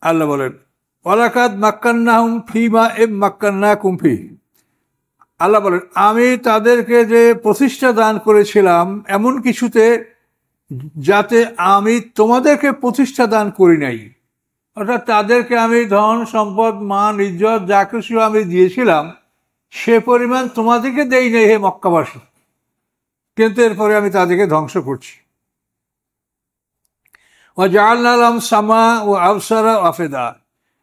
আল্লাহ বলেন ওয়ালাকাদ মাক্কান্নাহুম ফিমা এম মাক্কান্নাকুম ফি, আল্লাহ বলেন আমি তাদেরকে যে প্রতিষ্ঠা দান করেছিলাম এমন কিছুতে যাতে আমি তোমাদেরকে প্রতিষ্ঠা দান করি নাই। অর্থাৎ তাদেরকে আমি ধন সম্পদ মান ইজ্জত যা কিছু আমি দিয়েছিলাম সে পরিমাণ তোমাদেরকে দেই নাই হে মক্কাবাসী, কিন্তু এরপরে আমি তাদেরকে ধ্বংস করছি। ও জাআলনালাম সামা ও আবসারা আফেদা,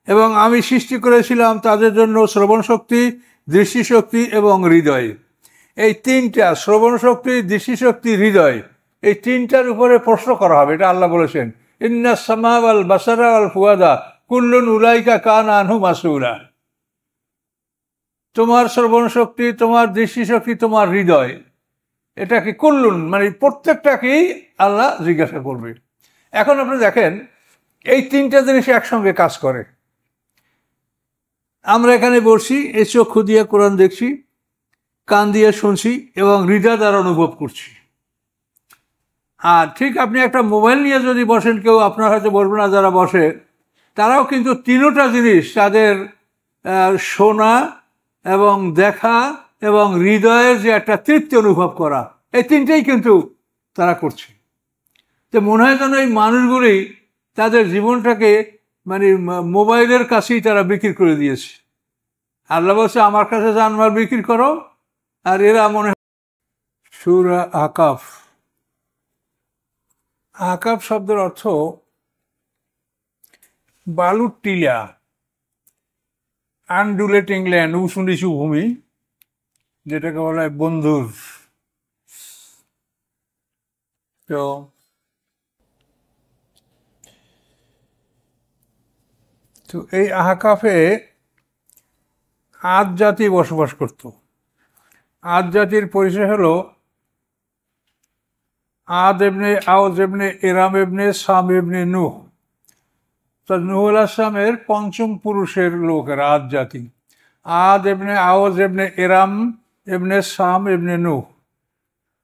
এবং আমি সৃষ্টি করেছিলাম তাদের জন্য শ্রবণ শক্তি, দৃষ্টিশক্তি এবং হৃদয়। এই তিনটা, শ্রবণ শক্তি, দৃষ্টিশক্তি, হৃদয়, এই তিনটার উপরে প্রশ্ন করা হবে। এটা আল্লাহ বলেছেন ইন্না সামা ওয়াল বাসারা ওয়াল ফুয়াদা কুল্লুন উলাইকা কানা আনহু মাসউলা। তোমার শ্রবণ শক্তি, তোমার দৃষ্টিশক্তি, তোমার হৃদয়, এটাকে কুল্লুন মানে প্রত্যেকটাকেই আল্লাহ জিজ্ঞাসা করবে। এখন আপনি দেখেন এই তিনটা জিনিস একসঙ্গে কাজ করে। আমরা এখানে বসছি, এই চক্ষু দিয়ে কোরআন দেখছি, কান দিয়ে শুনছি এবং হৃদয় দ্বারা অনুভব করছি। আর ঠিক আপনি একটা মোবাইল নিয়ে যদি বসেন, কেউ আপনার হয়তো বলবে না, যারা বসে তারাও কিন্তু তিনোটা জিনিস, তাদের শোনা এবং দেখা এবং হৃদয়ের যে একটা তৃপ্তি অনুভব করা, এই তিনটেই কিন্তু তারা করছে। তো মনে হয় যেন এই মানুষগুলি তাদের জীবনটাকে মানে মোবাইলের কাছেই তারা বিক্রি করে দিয়েছে। আল্লাহ বলছে আমার কাছে জানমাল বিক্রি করো, আর এরা মনে হয় সূরা আহকাফ। আহকাফ শব্দের অর্থ বালুর টিলা, আনডুলেটিং ল্যান্ড, উঁচু নিচু ভূমি, যেটাকে বলা হয় বন্ধুর। তো এই আহকাফে আদ জাতি বসবাস করত। আদ জাতির পরিচয় হলো আদ এবনে আওজ এবনে এরাম এবনে সাম এবনে নূহ। তা নূহ আলাইহিস সালামের পঞ্চম পুরুষের লোকেরা আদ জাতি। আদ এবনে আওজ এবনে এরাম এবনে সাম এবনে নূহ।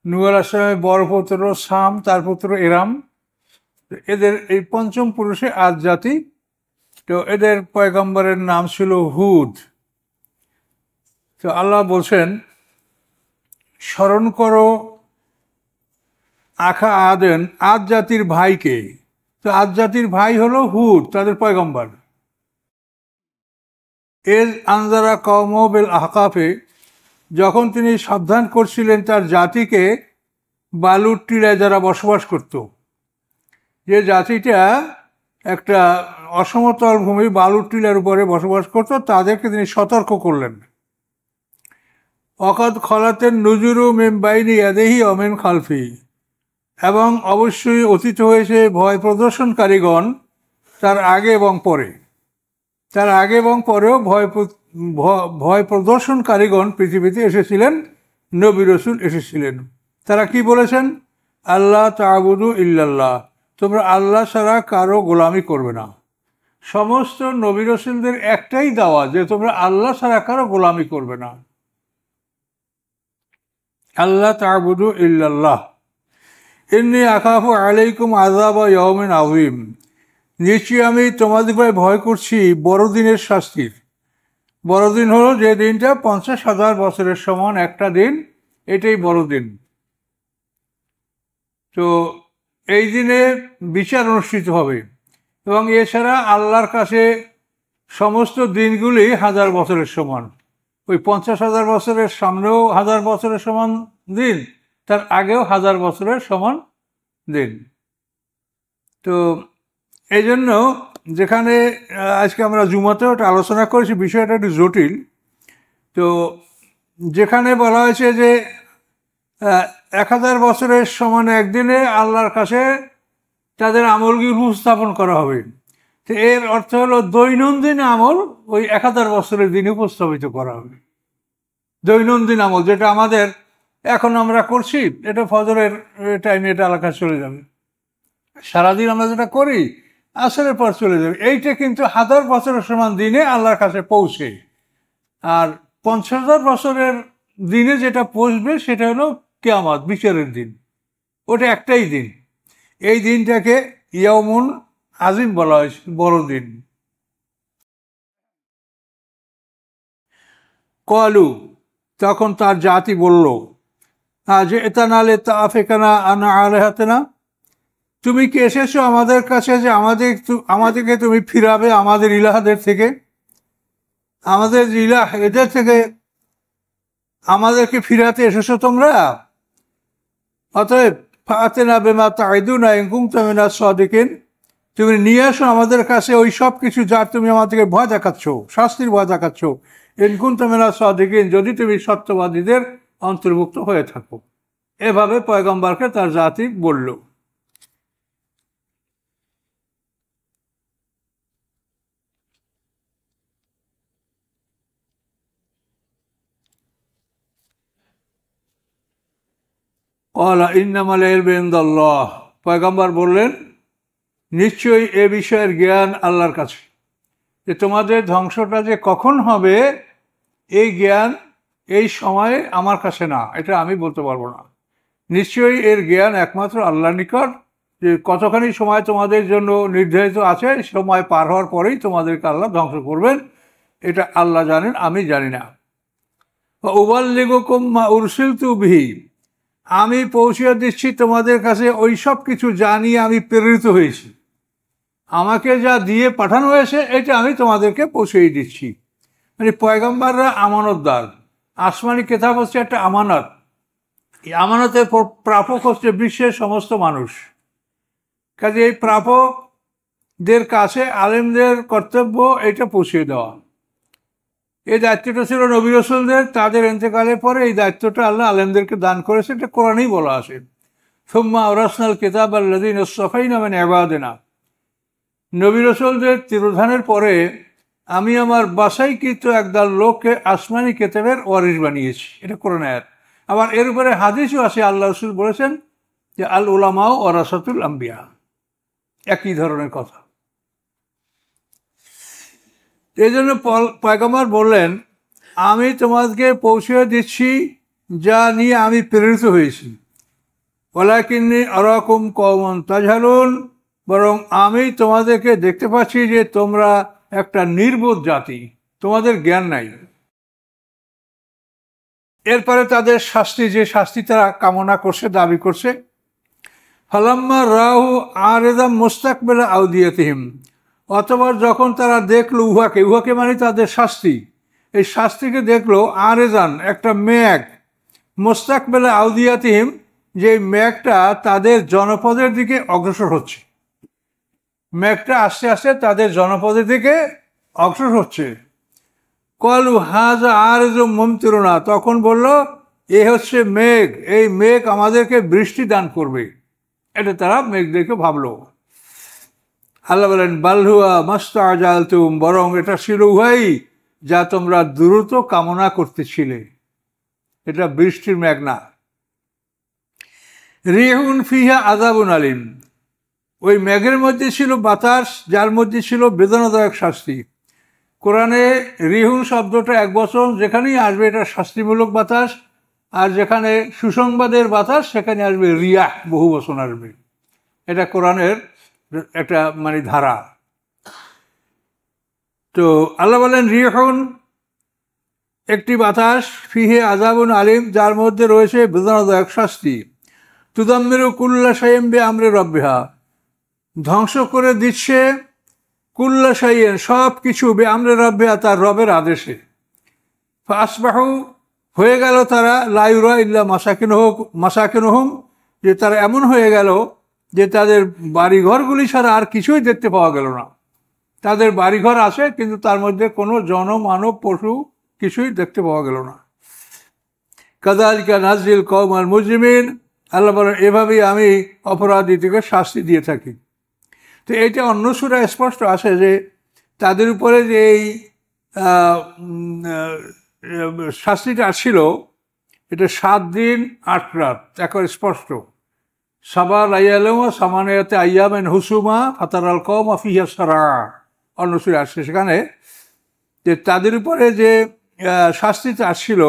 নূহ আলাইহিস সালামের বড় পুত্র সাম, তার পুত্র এরাম, এদের এই পঞ্চম পুরুষে আদ জাতি। তো এদের পয়গম্বরের নাম ছিল হুদ। তো আল্লাহ বলছেন স্মরণ করো আখা আদেন, আদ জাতির ভাইকে। তো আদ জাতির ভাই হলো হুদ, তাদের পয়গম্বর। এর আনজারা কওম বিল আহকাফে, যখন তিনি সাবধান করছিলেন তার জাতিকে বালুর টিলায় যারা বসবাস করত। যে জাতিটা একটা অসমতল ভূমি বালুর টিলার উপরে বসবাস করত, তাদেরকে তিনি সতর্ক করলেন। অকাদ খলাতেন নজুরু মিন বাইনি ইয়াদিহি ওয়া মিন খালফি, এবং অবশ্যই অতীত হয়েছে ভয় প্রদর্শনকারীগণ তার আগে এবং পরে। তার আগে এবং পরেও ভয় প্রদর্শনকারীগণ পৃথিবীতে এসেছিলেন, নবী রাসূল এসেছিলেন। তারা কি বলেছেন? আল্লাহ তা'বুদু ইল্লাল্লাহ, তোমরা আল্লাহ ছাড়া কারো গোলামি করবে না। সমস্ত নবী রাসূলদের একটাই দাওয়াত যে তোমরা আল্লাহ ছাড়া কারো গোলামি করবে না। আল্লাহ তা'বুদু ইল্লাল্লাহ। ইন্নী আখাফু আলাইকুম আযাবা ইয়াউমিন আযীম, নিশ্চয়ই আমি তোমাদের উপরে ভয় করছি বড়দিনের শাস্তির। বড়দিন হলো যে দিনটা 50,000 বছরের সমান একটা দিন, এটাই বড়দিন। তো এই দিনে বিচার অনুষ্ঠিত হবে, এবং এছাড়া আল্লাহর কাছে সমস্ত দিনগুলি 1000 বছরের সমান। ওই 50,000 বছরের সামনেও 1000 বছরের সমান দিন, তার আগেও 1000 বছরের সমান দিন। তো এই জন্য যেখানে আজকে আমরা জুমাতেও একটা আলোচনা করেছি, বিষয়টা একটু জটিল। তো যেখানে বলা হয়েছে যে 1000 বছরের সমান একদিনে আল্লাহর কাছে তাদের আমলগুলি উপস্থাপন করা হবে, তো এর অর্থ হলো দৈনন্দিন আমল ওই 1000 বছরের দিনে উপস্থাপিত করা হবে। দৈনন্দিন আমল যেটা আমাদের এখন আমরা করছি, এটা ফজরের টাইমে এটা এলাকা চলে যাবে। সারাদিন আমরা যেটা করি আসরের পর চলে যাবে। এইটা কিন্তু 1000 বছরের সমান দিনে আল্লাহর কাছে পৌঁছে। আর 50,000 বছরের দিনে যেটা পৌঁছবে সেটা হলো কিয়ামত, বিচারের দিন। ওটা একটাই দিন। এই দিনটাকে ইয়াউমুন আজিম বলা হয়েছে, বড় দিন। কলু, তখন তার জাতি বলল, যে এটা নালে তা আফেকানা আনা আলেহাতে না, তুমি কি এসেছো আমাদের কাছে যে আমাদেরকে তুমি ফিরাবে আমাদের ইলাহাদের থেকে, আমাদের ইলাহ এদের থেকে আমাদেরকে ফিরাতে এসেছো তোমরা। অতএব ফাতেনা বিমা তাইদুনা ইন কুনতুম মিনাস সাদিকিন, তুমি নিয়ে আসো আমাদের কাছে ওই সব কিছু যার তুমি আমাদেরকে ভয় দেখাচ্ছ, শাস্তির ভয় দেখাচ্ছ। ইন কুনতুম মিনাস সাদিকিন, যদি তুমি সত্যবাদীদের অন্তর্ভুক্ত হয়ে থাকো। এভাবে পয়গম্বরকে তার জাতি বলল। ক্বালা ইন্নামাল ইলমু ইনদাল্লাহ, পয়গম্বর বললেন, নিশ্চয়ই এ বিষয়ের জ্ঞান আল্লাহর কাছে। যে তোমাদের ধ্বংসটা যে কখন হবে এই জ্ঞান এই সময়ে আমার কাছে না, এটা আমি বলতে পারবো না। নিশ্চয়ই এর জ্ঞান একমাত্র আল্লাহর নিকট, যে কতখানি সময় তোমাদের জন্য নির্ধারিত আছে, সময় পার হওয়ার পরেই তোমাদেরকে আল্লাহ ধ্বংস করবেন, এটা আল্লাহ জানেন, আমি জানি না। উবাল্লিগুকুম মা উরসিলতু বিহি, আমি পৌঁছে দিচ্ছি তোমাদের কাছে ওই সব কিছু জানিয়ে আমি প্রেরিত হয়েছি, আমাকে যা দিয়ে পাঠানো হয়েছে এটা আমি তোমাদেরকে পৌঁছেই দিচ্ছি। মানে পয়গম্বররা আমানতদার, আসমানি কেতাব হচ্ছে একটা আমানত, এই আমানতের প্রাপক হচ্ছে বিশ্বের সমস্ত মানুষ। কাজে এই প্রাপকদের কাছে আলেমদের কর্তব্য এটা পৌঁছে দেওয়া। এই দায়িত্বটা ছিল নবী রাসূলদের, তাদের ইন্তেকালের পরে এই দায়িত্বটা আল্লাহ আলেমদেরকে দান করেছে, এটা কোরআনেই বলা আছে। সুম্মা আওরাসনাল কিতাব আল্লাযীনা ইসতাফাইনা মিন ইবাদিনা, নবী রাসূলদের তিরোধানের পরে আমি আমার বাছাইকৃত একদল লোককে আসমানি কিতাবের ওয়ারিস বানিয়েছি, এটা কোরআন আয়াত। আবার এর উপরে হাদিসও আছে, আল্লাহ রাসূল বলেছেন যে আল উলামাউ ওয়ারাসাতুল আম্বিয়া, একই ধরনের কথা। এই জন্য পয়গম্বর বললেন, আমি তোমাদেরকে পৌঁছে দিচ্ছি যা নিয়ে আমি প্রেরিত হয়েছি। ওয়ালাকিন্নী আরাকুম কওমান তাজহালুন, বরং আমি তোমাদেরকে দেখতে পাচ্ছি যে তোমরা একটা নির্বোধ জাতি, তোমাদের জ্ঞান নাই। এরপরে তাদের শাস্তি, যে শাস্তি তারা কামনা করছে, দাবি করছে, ফালাম্মা রাহু আরেদাম মুস্তাকবিলা আউদিয়াতিহিম, অতঃপর যখন তারা দেখলো উহাকে মানে তাদের শাস্তি, এই শাস্তিকে দেখলো আরেজান, একটা মেঘ, মুস্তাকবিলা আউদিয়াতিহিম, যে মেঘটা তাদের জনপদের দিকে অগ্রসর হচ্ছে, মেঘটা আস্তে আস্তে তাদের জনপদের দিকে অগ্রসর হচ্ছে। কলু হাজা আরেজু মুমতিরুনা, তখন বলল এ হচ্ছে মেঘ, এই মেঘ আমাদেরকে বৃষ্টি দান করবে, এটা তারা মেঘ দেখে ভাবলো। আল্লাহ বলেন বালহুয়া মাস্তাজালতুম, বরং এটা ছিল উহাই যা তোমরা দ্রুত কামনা করতেছিলে, এটা বৃষ্টির মেঘ না। রিহুন ফিহা আযাবুন আলিম, ওই মেঘের মধ্যে ছিল বাতাস, যার মধ্যে ছিল বেদনাদায়ক শাস্তি। কোরআনে রিহুন শব্দটা এক বচন, যেখানেই আসবে এটা শাস্তিমূলক বাতাস, আর যেখানে সুসংবাদের বাতাস সেখানে আসবে রিয়াহ, বহু বচন আসবে। এটা কোরআনের একটা মানে ধারা। তো আল্লাহ বলেন রিহুন একটি বাতাস, ফিহে আযাবুন আলিম, যার মধ্যে রয়েছে বেদনাদায়ক শাস্তি। তুদাম্মিরু কুল্লা শাইইন বিআমরি রাব্বিহা, ধ্বংস করে দিচ্ছে কুল্লা শাইইন, সব কিছু, বিআমরি রাব্বিহা, তার রবের আদেশে। ফাসবাহু, হয়ে গেল তারা, লা ইউরা ইল্লা মাসাকিনুহুম, যে তারা এমন হয়ে গেল যে তাদের বাড়িঘরগুলি ছাড়া আর কিছুই দেখতে পাওয়া গেল না। তাদের বাড়িঘর আছে কিন্তু তার মধ্যে কোনো জনমানব পশু কিছুই দেখতে পাওয়া গেল না। কাযালিকা নাজিল কওমাল মুজরিমিন, আল্লাহ বলেন এভাবেই আমি অপরাধীদেরকে শাস্তি দিয়ে থাকি। তো এইটা অন্য সূরায় স্পষ্ট আছে যে তাদের উপরে যে এই শাস্তিটা ছিল, এটা 7 দিন 8 রাত, একবার স্পষ্ট। সাবা লাইয়ালুমা সামানিয়াতে আইয়ামিন হুসুমা ফাতারাল কওমা ফিহা সারআ, অন্য সূরায় আসছে সেখানে যে তাদের উপরে যে শাস্তিটা আসছিল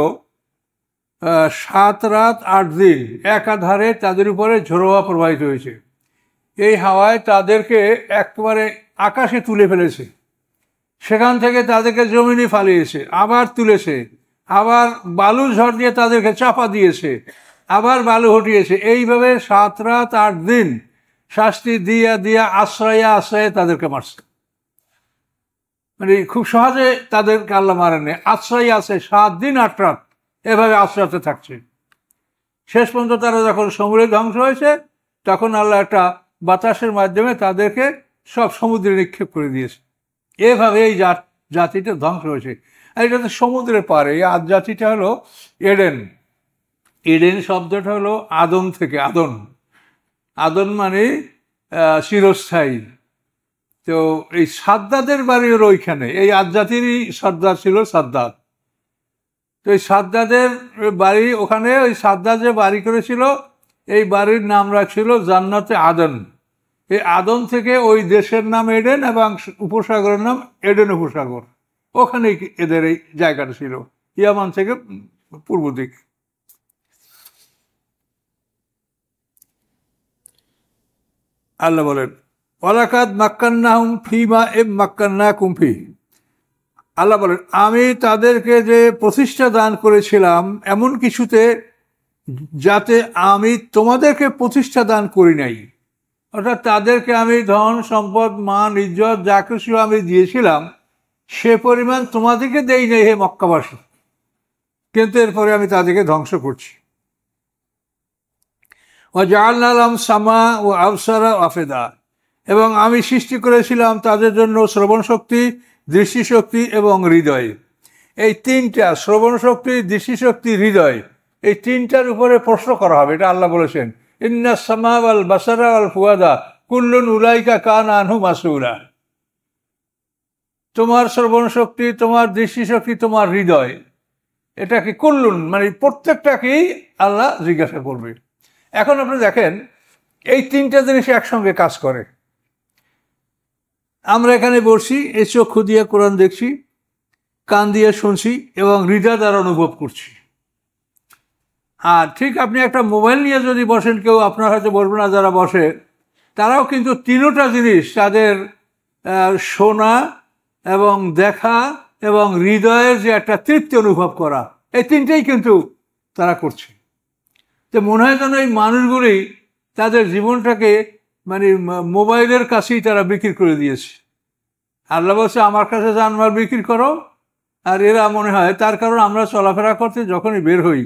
7 রাত 8 দিন একাধারে তাদের উপরে ঝোড়ো হাওয়া প্রবাহিত হয়েছে। এই হাওয়ায় তাদেরকে একেবারে আকাশে তুলে ফেলেছে, সেখান থেকে তাদেরকে জমিনে ফালিয়েছে, আবার তুলেছে, আবার বালু ঝড় দিয়ে তাদেরকে চাপা দিয়েছে, আবার বালু হটিয়েছে। এইভাবে 7 রাত 8 দিন শাস্তি দিয়া দিয়া আশ্রয়ে আশ্রয়ে তাদেরকে মারছে। মানে খুব সহজে তাদেরকে আল্লাহ মারেননি, আশ্রয়ে আছে 7 দিন 8 রাত এভাবে আশ্রয়তে থাকছে। শেষ পর্যন্ত তারা যখন সমুদ্রে ধ্বংস হয়েছে, তখন আল্লাহ একটা বাতাসের মাধ্যমে তাদেরকে সব সমুদ্রে নিক্ষেপ করে দিয়েছে। এভাবে এই জাতিটা ধ্বংস হয়েছে। আর এটা তো সমুদ্রের পারে। এই আদ জাতিটা হলো এডেন। এডেন শব্দটা হলো আদম থেকে, আদন। আদন মানে চিরস্থায়ী। তো এই সাদ্দাদের বাড়ি হলো ওইখানে। এই আদ জাতিরই সর্দার ছিল সাদ্দাদ। তো এই সাদ্দাদের বাড়ি ওখানে, ওই সাদ্দাদ যে বাড়ি করেছিল এই বাড়ির নাম রাখছিল জান্নাতে আদন। এই আদন থেকে ওই দেশের নাম এডেন এবং উপসাগরের নাম এডেন উপসাগর। ওখানেই এদের এই জায়গাটা ছিল, ইয়ামান থেকে পূর্ব দিক। আল্লাহ বলেন ওয়ালাকাদ মাক্কান্নাহুম ফিমা মাক্কান্নাকুম ফি। আল্লাহ বলেন আমি তাদেরকে যে প্রতিষ্ঠা দান করেছিলাম এমন কিছুতে যাতে আমি তোমাদেরকে প্রতিষ্ঠা দান করি নাই। অর্থাৎ তাদেরকে আমি ধন সম্পদ মান ইজ্জত যা কিছু আমি দিয়েছিলাম সে পরিমাণ তোমাদেরকে দেই নাই হে মক্কাবাসী, কিন্তু এরপরে আমি তাদেরকে ধ্বংস করছি। ওয়াজআলনা লাহুম সামা ওয়া আবসারা ওয়া আফিদা, এবং আমি সৃষ্টি করেছিলাম তাদের জন্য শ্রবণ শক্তি, দৃষ্টিশক্তি এবং হৃদয়। এই তিনটা, শ্রবণ শক্তি, দৃষ্টিশক্তি, হৃদয়, এই তিনটার উপরে প্রশ্ন করা হবে। এটা আল্লাহ বলেছেন ইন্না সামা ওয়াল বাসারা ওয়াল ফুয়াদা কুল্লুন উলাইকা কানা আনহু মাসউলা। তোমার শ্রবণ শক্তি, তোমার দৃষ্টিশক্তি, তোমার হৃদয়, এটাকে কুল্লুন মানে প্রত্যেকটাকেই আল্লাহ জিজ্ঞাসা করবে। এখন আপনি দেখেন এই তিনটা জিনিস একসঙ্গে কাজ করে। আমরা এখানে বসছি, এই চক্ষু দিয়ে কোরআন দেখছি, কান দিয়ে শুনছি এবং হৃদয় দ্বারা অনুভব করছি। আর ঠিক আপনি একটা মোবাইল নিয়ে যদি বসেন, কেউ আপনার হয়তো বলবে না, যারা বসে তারাও কিন্তু তিনোটা জিনিস, তাদের শোনা এবং দেখা এবং হৃদয়ের যে একটা তৃপ্তি অনুভব করা, এই তিনটেই কিন্তু তারা করছে। তো মনে হয় যেন এই মানুষগুলি তাদের জীবনটাকে মানে মোবাইলের কাছেই তারা বিক্রি করে দিয়েছে। আল্লাহ বলছে আমার কাছে জানমাল বিক্রি করো। আর এরা মনে হয়, তার কারণ আমরা চলাফেরা করতে যখনই বের হই,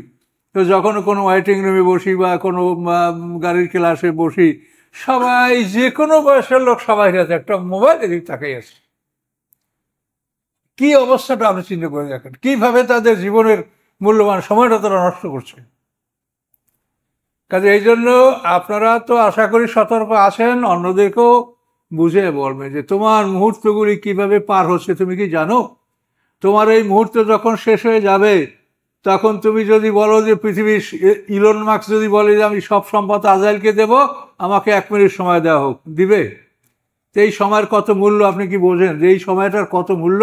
তো যখন কোনো ওয়েটিং রুমে বসি বা কোনো গাড়ির ক্লাসে বসি, সবাই যে কোনো বয়সের লোক সবাই আছে একটা মোবাইল এদিক তাকাই আছে। কি অবস্থাটা আপনি চিন্তা করে দেখেন, কিভাবে তাদের জীবনের মূল্যবান সময়টা তারা নষ্ট করছে। কাজে এই জন্য আপনারা তো আশা করি সতর্ক আছেন, অন্যদেরকেও বুঝে বলবে যে তোমার মুহূর্তগুলি কিভাবে পার হচ্ছে তুমি কি জানো? তোমার এই মুহূর্ত যখন শেষ হয়ে যাবে, তখন তুমি যদি বলো যে পৃথিবীর ইলন মাস্ক যদি বলে যে আমি সব সম্পদ আজরাইলকে দেব, আমাকে 1 মিনিট সময় দেওয়া হোক, দিবে? এই সময়ের কত মূল্য আপনি কি বোঝেন? যে এই সময়টার কত মূল্য,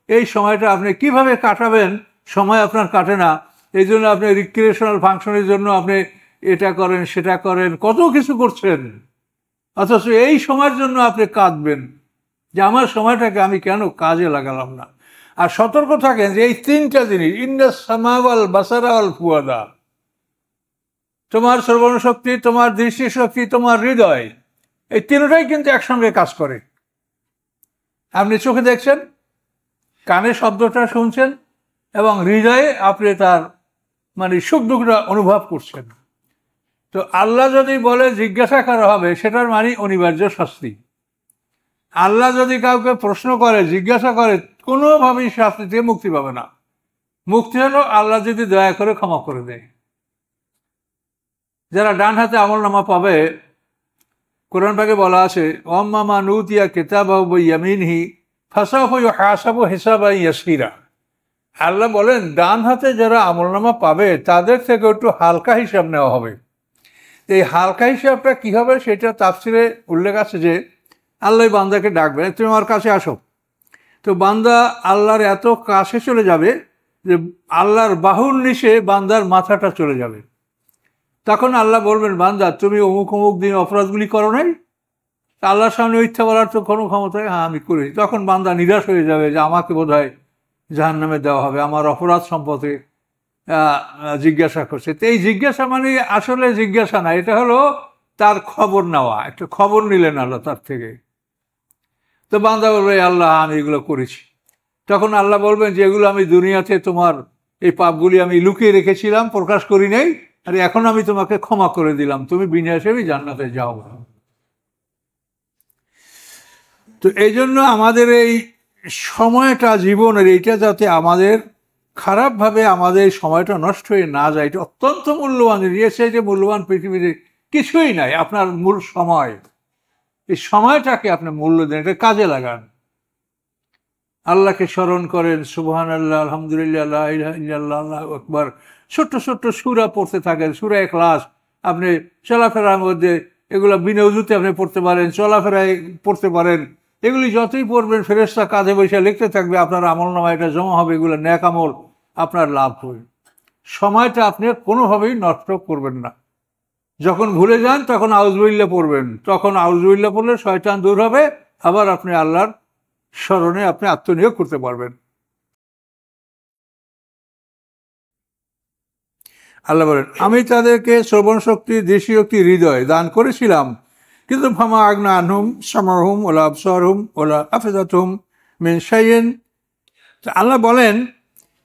এই সময়টা আপনি কিভাবে কাটাবেন, সময় আপনার কাটে না। এই জন্য আপনি রিক্রিয়েশনাল ফাংশনের জন্য আপনি এটা করেন সেটা করেন, কত কিছু করছেন, অথচ এই সময়ের জন্য আপনি কাঁদবেন যে আমার সময়টাকে আমি কেন কাজে লাগালাম না। আর সতর্ক থাকেন যে এই তিনটা জিনিস, ইন্না সামা ওয়াল বাসারা ওয়াল ফুয়াদা, তোমার শ্রবণ শক্তি, তোমার দৃষ্টিশক্তি, তোমার হৃদয়, এই তিনটাই কিন্তু একসঙ্গে কাজ করে। আপনি চোখে দেখছেন, কানে শব্দটা শুনছেন এবং হৃদয়ে আপনি তার মানে সুখ দুঃখটা অনুভব করছেন। তো আল্লাহ যদি বলে জিজ্ঞাসা করা হবে, সেটার মানে অনিবার্য শাস্তি। আল্লাহ যদি কাউকে প্রশ্ন করে, জিজ্ঞাসা করে, কোনোভাবেই শাস্তি থেকে মুক্তি পাবে না। মুক্তি হলো আল্লাহ যদি দয়া করে ক্ষমা করে দেয়। যারা ডান হাতে আমলনামা পাবে, কোরআন পাকে বলা আছে ওয়াম্মা মান উতিয়া কিতাবাহু বিয়ামিনিহি ফাসাফা ইউহাসাবু হিসাবান ইয়াসীরা। আল্লাহ বলেন ডান হাতে যারা আমলনামা পাবে তাদের থেকে একটু হালকা হিসাব নেওয়া হবে। এই হালকা হিসাবটা কী হবে সেটা তাফসিরে উল্লেখ আছে যে আল্লাহ বান্দাকে ডাকবেন, তুমি আমার কাছে আসো। তো বান্দা আল্লাহর এত কাছে চলে যাবে যে আল্লাহর বাহুর নিচে বান্দার মাথাটা চলে যাবে। তখন আল্লাহ বলবেন, বান্দা তুমি অমুক অমুক দিন অপরাধগুলি করো নাই? আল্লাহর সামনে মিথ্যা বলার তো কোনো ক্ষমতা, হ্যাঁ আমি করি। তখন বান্দা নিরাশ হয়ে যাবে যে আমাকে বোধহয় জাহান্নামে দেওয়া হবে, আমার অপরাধ সম্পর্কে জিজ্ঞাসা করছে। তো এই জিজ্ঞাসা মানে আসলে জিজ্ঞাসা না, এটা হলো তার খবর নেওয়া, একটা খবর নিলেন আল্লাহ তার থেকে। তো বান্দা বলবে, আল্লাহ আমি এগুলো করেছি। তখন আল্লাহ বলবেন যে এগুলো আমি দুনিয়াতে তোমার এই পাপগুলি আমি লুকিয়ে রেখেছিলাম, প্রকাশ করি নাই, আর এখন আমি তোমাকে ক্ষমা করে দিলাম, তুমি বিনা হিসেবে জান্নাতে যাও। তো এই জন্য আমাদের এই সময়টা, জীবনের এইটা যাতে আমাদের খারাপভাবে আমাদের সময়টা নষ্ট হয়ে না যায়, এটা অত্যন্ত মূল্যবান। এর চাইতে মূল্যবান পৃথিবীতে কিছুই নাই। আপনার মূল সময়, এই সময়টাকে আপনি মূল্য দেন, এটা কাজে লাগান, আল্লাহকে স্মরণ করেন, সুবহানাল্লাহ, আলহামদুলিল্লাহ, লা ইলাহা ইল্লাল্লাহ, আল্লাহু আকবার, ছোট্ট ছোট্ট সূরা পড়তে থাকেন, সূরা ইখলাস। আপনি চলাফেরার মধ্যে এগুলো বিনা উযুতে আপনি পড়তে পারেন, চলাফেরায় পড়তে পারেন। এগুলি যতই পড়বেন ফেরেশতা কাঁধে বসে লিখতে থাকবে, আপনার আমলনামায় এটা জমা হবে, এগুলো নেক আমল আপনার লাভ হবে। সময়টা আপনি কোনোভাবেই নষ্ট করবেন না। যখন ভুলে যান তখন আউযুবিল্লাহ পড়বেন, তখন আউযুবিল্লাহ পড়লে শয়তান দূর হবে, আবার আপনি আল্লাহর স্মরণে আপনি আত্মনিয়োগ করতে পারবেন। আল্লাহ বলেন, আমি তাদেরকে শ্রবণ শক্তি, দৃষ্টিশক্তি, হৃদয় দান করেছিলাম, কিন্তু ফামা আগনা আনহুম সামারহুম ওলা আবসারহুম ওলা আফিদাতুহুম মিন শাইইন। আল্লাহ বলেন,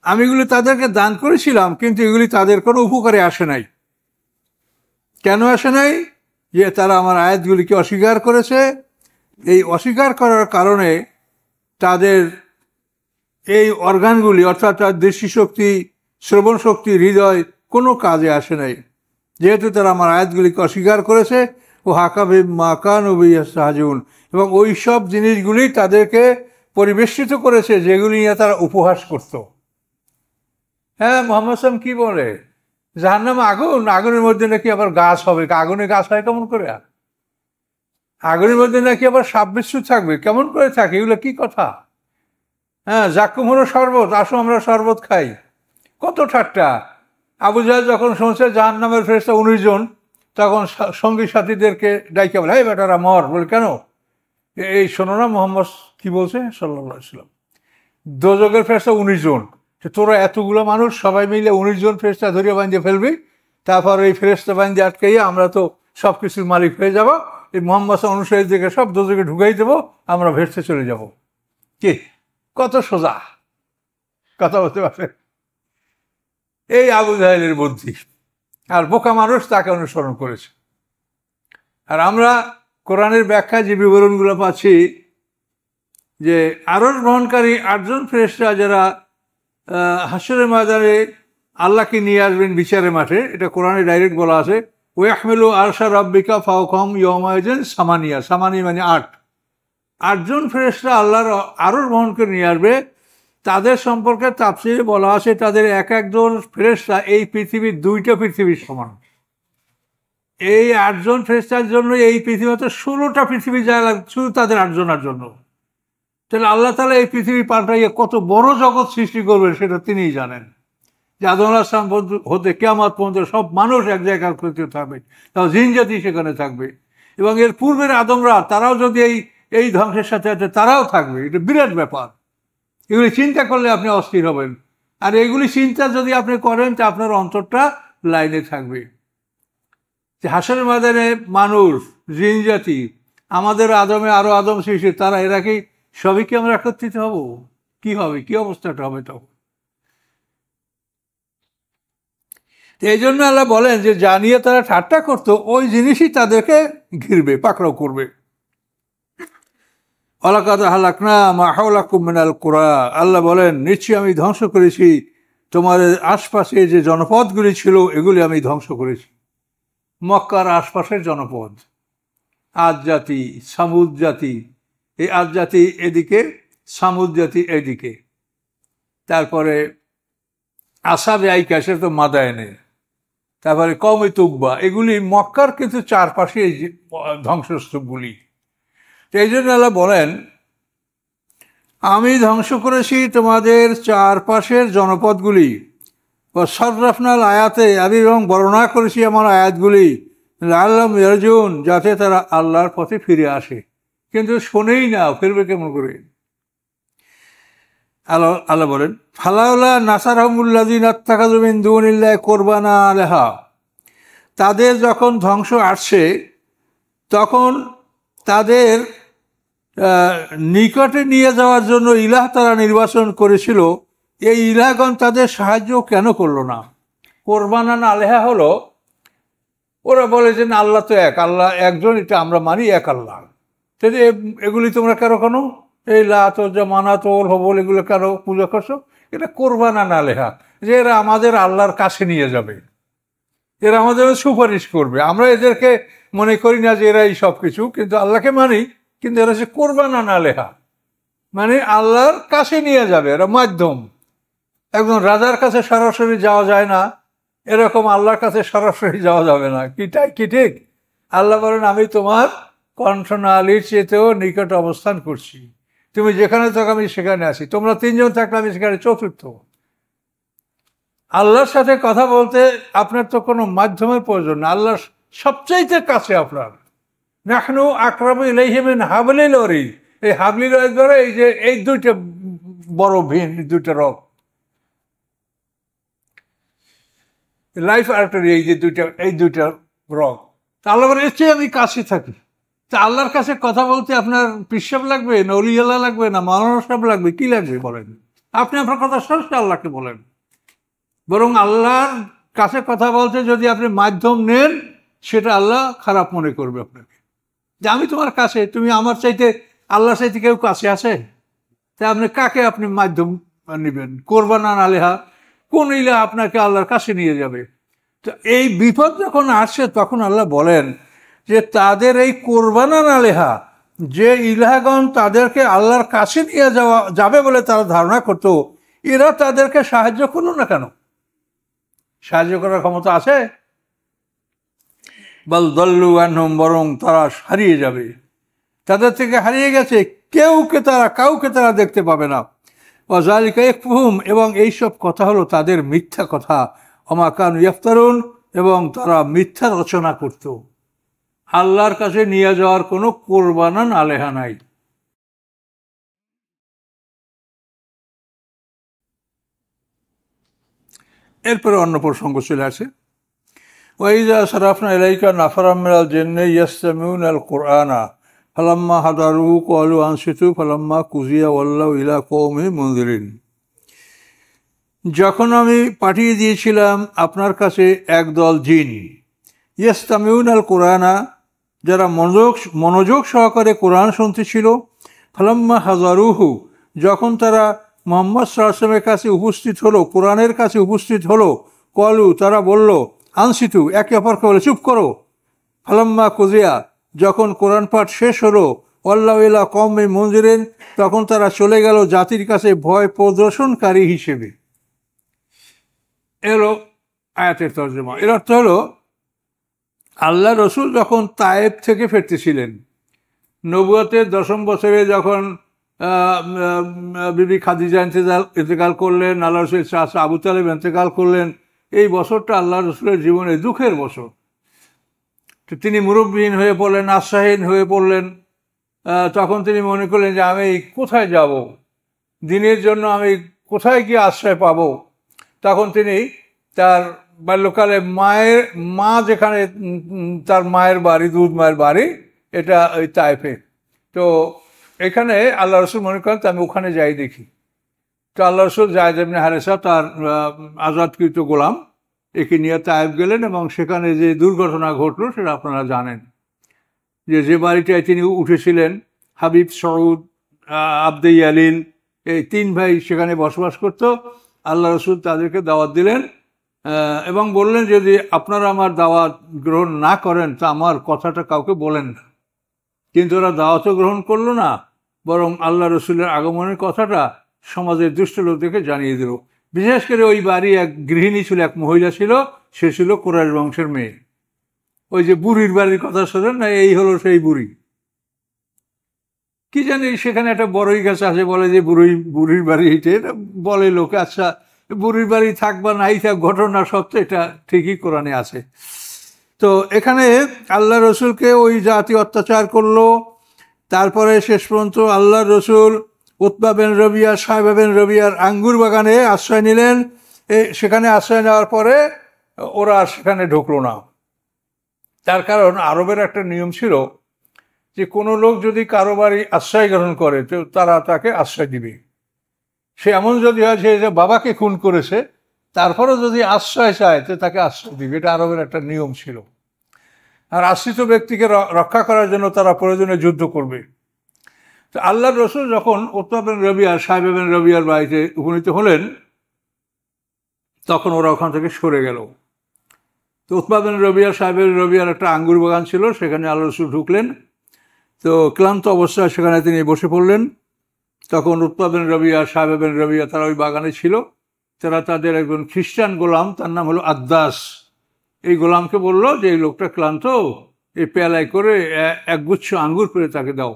আমি এগুলি তাদেরকে দান করেছিলাম, কিন্তু এগুলি তাদের কোনো উপকারে আসে নাই। কেন আসে নাই? যে তারা আমার আয়াতগুলিকে অস্বীকার করেছে। এই অস্বীকার করার কারণে তাদের এই অর্গানগুলি, অর্থাৎ তার দৃষ্টিশক্তি, শ্রবণ শক্তি, হৃদয় কোনো কাজে আসে নাই, যেহেতু তারা আমার আয়াতগুলিকে অস্বীকার করেছে। ও হাকাবি মাকান ও সাহাজুন, এবং ওই সব জিনিসগুলি তাদেরকে পরিবেষ্টিত করেছে যেগুলি নিয়ে তারা উপহাস করত। হ্যাঁ, মোহাম্মদ সাল্লাম কি বলে, জাহান্নাম আগুন, আগুনের মধ্যে নাকি আবার গাছ হবে। আগুনে গাছ হয় কেমন করে? আগুনের মধ্যে নাকি আবার সাপ বিচ্ছু থাকবে, কেমন করে থাকে? এগুলো কি কথা? হ্যাঁ, জাক্কুম হলো শরবত, আসো আমরা শরবত খাই। কত ঠাট্টা! আবু জাহেল যখন শুনছে জাহান্নামের ফেরেশতা 19 জন, তখন সঙ্গী সাথীদেরকে ডাইকা বলে, এই বেটারা মর। বলে কেন? এই শোনো না মোহাম্মদ কি বলছে সাল্লাল্লাহু আলাইহি ওয়াসাল্লাম, দোজখের ফেরেশতা 19 জন। তোরা এতগুলো মানুষ সবাই মিলে 19 জন ফেরেশতা ধরিয়ে বাঁধিয়ে ফেলবি, তারপর এই ফেরেশতা বাঁধিয়ে আটকাইয়া আমরা তো সব কিছুর মালিক হয়ে যাব, এই মোহাম্মদ অনুসারীদেরকে সব দোজখে ঢুকাই দেবো, আমরা ভেসতে চলে যাব। কি কত সোজা কথা বলতে পারে! এই আবু জাহেলের বুদ্ধি, আর বোকা মানুষ তাকে অনুসরণ করেছে। আর আমরা কোরআনের ব্যাখ্যায় যে বিবরণগুলো পাচ্ছি, যে আরশ বহনকারী 8 জন ফেরেশতা যারা হাশরের ময়দানে আল্লাহকে নিয়ে আসবেন বিচারের মাঠে, এটা কোরআনে ডাইরেক্ট বলা আছে, ওয়াহমিলু আরশা রাব্বিকা ফাওকাহুম ইয়াওমাইযিন সামানিয়া। সামানি মানে 8 জন ফেরেশতা আল্লাহর আরশ বহন করে নিয়ে আসবে। তাদের সম্পর্কে তাফসীরে বলা আছে, তাদের এক একজন ফেরেশতা এই পৃথিবীর 2টা পৃথিবীর সমান। এই 8 জন ফেরেশতার জন্য এই পৃথিবীতে 16টা পৃথিবী যায় শুধু তাদের 8 জনের জন্য। তাহলে আল্লাহ তাআলা এই পৃথিবী পাল্টাইয়ে কত বড় জগৎ সৃষ্টি করবেন সেটা তিনিই জানেন। যে আদম আলাইহিস সালাম হতে কিয়ামত পর্যন্ত সব মানুষ এক জায়গায় একত্রিত থাকবে, তাও জিন জাতি সেখানে থাকবে, এবং এর পূর্বের আদমরা তারাও যদি এই ধ্বংসের সাথে তারাও থাকবে। এটা বিরাট ব্যাপার। এগুলি চিন্তা করলে আপনি অস্থির হবেন, আর এগুলি চিন্তা যদি আপনি করেন তা আপনার অন্তরটা লাইনে থাকবে। যে হাশরের ময়দানে মানুষ, জিন জাতি, আমাদের আদমে আরো আদম সৃষ্টি, তারা এরা কি সবই কি আমরা একত্রিত হব? কি হবে, কি অবস্থাটা হবে তখন? এই জন্য আল্লাহ বলেন যে জানিয়ে তারা ঠাট্টা করতো, ওই জিনিসই তাদেরকে ঘিরবে, পাকড়াও করবে। ওয়ালাকাদ আহলাকনা মা হাওলাকুম মিনাল কুরা, আল্লাহ বলেন নিশ্চয়ই আমি ধ্বংস করেছি তোমাদের আশপাশে যে জনপদগুলি ছিল, এগুলি আমি ধ্বংস করেছি। মক্কার আশপাশের জনপদ, আদ জাতি, সামুদ জাতি, এই আদ জাতি এদিকে, সামুদ জাতি এদিকে, তারপরে আসাবে আইকা, সেটা তো মাদায়েনে, তারপরে কওমে তুকবা, এগুলি মক্কার কিন্তু চারপাশে এই ধ্বংসস্তূপগুলি। এই জন্য আল্লাহ বলেন আমি ধ্বংস করেছি তোমাদের চারপাশের জনপদগুলি। ও সররাফনাল আয়াতে, আমি এবং বর্ণনা করেছি আমার আয়াতগুলি, লাআল্লাহুম ইয়ারজিউন, যাতে তারা আল্লাহর পথে ফিরে আসে। কিন্তু শোনেই না, ফিরবে কেমন করে? আল্লাহ বলেন, ফালাউলা নাসারহুমুল্লাযীনা ইত্তাখাযু মিন দুনিল্লাহি কুরবানা আলাহা, তাদের যখন ধ্বংস আসছে তখন তাদের নিকটে নিয়ে যাওয়ার জন্য ইলাহ তারা নির্বাচন করেছিল, এই ইলাহগণ তাদের সাহায্য কেন করলো না? কোরবানান আলেহা হলো, ওরা বলে যে না, আল্লাহ তো এক, আল্লাহ একজন, এটা আমরা মানি এক আল্লাহ, তাহলে এগুলি তোমরা কেন এই লাত মানাত হবল এগুলো কেন পূজা করছো? এটা কোরবানান আলেহা, যে এরা আমাদের আল্লাহর কাছে নিয়ে যাবে, এরা আমাদের সুপারিশ করবে। আমরা এদেরকে মনে করি না যে এরাই সব কিছু, কিন্তু আল্লাহকে মানি, কিন্তু এরা হচ্ছে কোরবানান আলেহা, মানে আল্লাহর কাছে নিয়ে যাবে, এরা মাধ্যম। একজন রাজার কাছে সরাসরি যাওয়া যায় না, এরকম আল্লাহর কাছে সরাসরি যাওয়া যাবে না। কি ঠিক? আল্লাহ বলেন, আমি তোমার কণ্ঠনালীর চেয়েতেও নিকট অবস্থান করছি, তুমি যেখানে থাকো আমি সেখানে আছি, তোমরা তিনজন থাকলে আমি সেখানে চতুর্থ। আল্লাহর সাথে কথা বলতে আপনার তো কোনো মাধ্যমের প্রয়োজন না, আল্লাহ সবচাইতে কাছে আপনার। নাহনু আকরাবু ইলাইহি মিন হাবলিল ওয়ারিদ, এই হাবলিল ওয়ারিদ ধরে এই যে এই দুইটা বড় ভিন, দুইটা রক লাইফ আর্টারি, এই দুইটা রক, আল্লাহ বলে এর চেয়ে আমি কাছে থাকি। তা আল্লাহর কাছে কথা বলতে আপনার পিসাব লাগবে না, অলি আল্লাহ লাগবে না, মাওলানা সাহেব লাগবে, কি লাগবে বলেন? আপনি আপনার কথা সরাসরি আল্লাহকে বলেন। বরং আল্লাহর কাছে কথা বলতে যদি আপনি মাধ্যম নেন, সেটা আল্লাহ খারাপ মনে করবে আপনাকে, যে আমি তোমার কাছে, তুমি আমার চাইতে, আল্লাহর চাইতে কেউ কাছে আছে? তাই আপনি কাকে আপনি মাধ্যম নেবেন? কোরবানান আলেহা, কোন ইলাহ আপনাকে আল্লাহর কাছে নিয়ে যাবে? তো এই বিপদ যখন আসছে তখন আল্লাহ বলেন যে তাদের এই কোরবানান আলেহা, যে ইলাহগণ তাদেরকে আল্লাহর কাছে নিয়ে যাবে বলে তারা ধারণা করত, এরা তাদেরকে সাহায্য করলো না কেন? সাহায্য করার ক্ষমতা আছে? বাল দল্লু আনহুম, বরং তারা হারিয়ে যাবে, তাদের থেকে হারিয়ে গেছে, কাউকে তারা দেখতে পাবে না। ওয়াযালিকা ইফকুহুম, এবং এইসব কথা হলো তাদের মিথ্যা কথা। ওমা কানু ইফতারুন, এবং তারা মিথ্যা রচনা করত। আল্লাহর কাছে নিয়ে যাওয়ার কোনো কোরবানান আলেহা নাই। এরপরে অন্য প্রসঙ্গ চলে আসে, ওয়াইযা সারাফনা ইলাইকা নাফারাম মিনাল জিন্নি ইয়াসতামিউনা আল কুরআনা ফালাম্মা হাদারুহু ক্বালু আনসিতু ফালাম্মা কুযিয়া ওয়াল্লাউ ইলা কওমিহিম মুনযিরিন। যখন আমি পাঠিয়ে দিয়েছিলাম আপনার কাছে একদল জিন, ইয়াসতামিউনা আল কুরআনা, যারা মনোযোগ সহকারে কোরআন শুনতেছিল, ফালাম্মা হাদারুহু, যখন তারা মুহাম্মদ সাল্লাল্লাহু আলাইহি ওয়াসাল্লামের কাছে উপস্থিত হলো, কোরআনের কাছে উপস্থিত হলো, ক্বালু, তারা বলল, আনসিতু, একে অপরকে বলে চুপ করো, ফালাম্মা কুযিয়া, যখন কোরআন পাঠ শেষ হলো, ওয়াল্লাউ ইলা কওমিহিম মুনযিরিন, তখন তারা চলে গেল জাতির কাছে ভয় প্রদর্শনকারী হিসেবে। এলো আয়াতের তর্জমা। এর অর্থ হলো, আল্লাহ রসুল যখন তায়েব থেকে ফিরতেছিলেন, নবুয়তের 10ম বছরে যখন বিবি খাদিজা ইন্তেকাল করলেন, আল্লাহ রসুল চাচা আবু তালেব ইন্তেকাল করলেন, এই বছরটা আল্লাহ রসুলের জীবনে দুঃখের বছর। তো তিনি মুরব্বিহীন হয়ে পড়লেন, আশ্রয়হীন হয়ে পড়লেন। তখন তিনি মনে করলেন যে আমি কোথায় যাব, দিনের জন্য আমি কোথায় গিয়ে আশ্রয় পাব? তখন তিনি তার বাল্যকালে মা যেখানে, তার মায়ের বাড়ি, দুধ মায়ের বাড়ি, এটা ওই তায়েফে। তো এখানে আল্লাহ রসুল মনে করেন আমি ওখানে যাই দেখি। তো আল্লাহ রসুল যায়েদ ইবনে হারেসা, তার আজাদকৃত গোলাম, একে নিয়ে তায়েফ গেলেন, এবং সেখানে যে দুর্ঘটনা ঘটলো সেটা আপনারা জানেন। যে বাড়িটায় তিনি উঠেছিলেন, হাবিব, সউদ, আব্দে ইয়ালিল, এই 3 ভাই সেখানে বসবাস করত। আল্লাহ রসুল তাদেরকে দাওয়াত দিলেন এবং বললেন, যদি আপনারা আমার দাওয়াত গ্রহণ না করেন তা আমার কথাটা কাউকে বলেন না। কিন্তু ওরা দাওয়াতও গ্রহণ করলো না, বরং আল্লাহ রসুলের আগমনের কথাটা সমাজের দুষ্ট লোকদেরকে জানিয়ে দিল। বিশেষ করে ওই বাড়ি এক গৃহিণী ছিল, এক মহিলা ছিল, সে ছিল কুরাইশ বংশের মেয়ে। ওই যে বুড়ির বাড়ির কথা শোনেন না, এই হলো সেই বুড়ি। কি জানি সেখানে একটা বড়ই গাছ আছে, বলে যে বুড়ির বাড়ি, এটা বলে লোকে। আচ্ছা, বুড়ির বাড়ি থাক বা নাই থাক, ঘটনা সত্য এটা ঠিকই কোরআনে আছে। তো এখানে আল্লাহ রসুলকে ওই জাতি অত্যাচার করলো, তারপরে শেষ পর্যন্ত আল্লাহ রসুল উতবা বিন রবিয়া সাইবা বিন রবিয়ার আঙ্গুর বাগানে আশ্রয় নিলেন। সেখানে আশ্রয় নেওয়ার পরে ওরা সেখানে ঢুকলো না। তার কারণ আরবের একটা নিয়ম ছিল যে কোনো লোক যদি কারো বাড়ি আশ্রয় গ্রহণ করে তো তারা তাকে আশ্রয় দিবে। সে এমন যদি হয় যে বাবাকে খুন করেছে, তারপরেও যদি আশ্রয় চায় তো তাকে আশ্রয় দিবে। এটা আরবের একটা নিয়ম ছিল। আর আশ্রিত ব্যক্তিকে রক্ষা করার জন্য তারা প্রয়োজনে যুদ্ধ করবে। তো আল্লাহর রসুল যখন উতবা বিন রবিয়া সাইবা বিন রবিয়ার বাড়িতে উপনীত হলেন, তখন ওরা ওখান থেকে সরে গেল। তো উতবা বিন রবিয়া সাইবা বিন রবিয়ার একটা আঙ্গুর বাগান ছিল, সেখানে আল্লাহ রসুল ঢুকলেন। তো ক্লান্ত অবস্থায় সেখানে তিনি বসে পড়লেন। তখন উতবা বিন রবিয়া সাইবা বিন রবিয়া তারা ওই বাগানে ছিল। তারা তাদের একজন খ্রিস্টান গোলাম, তার নাম হলো আদ্দাস, এই গোলামকে বলল যে এই লোকটা ক্লান্ত, এই পেয়ালায় করে একগুচ্ছ আঙ্গুর পেড়ে তাকে দাও।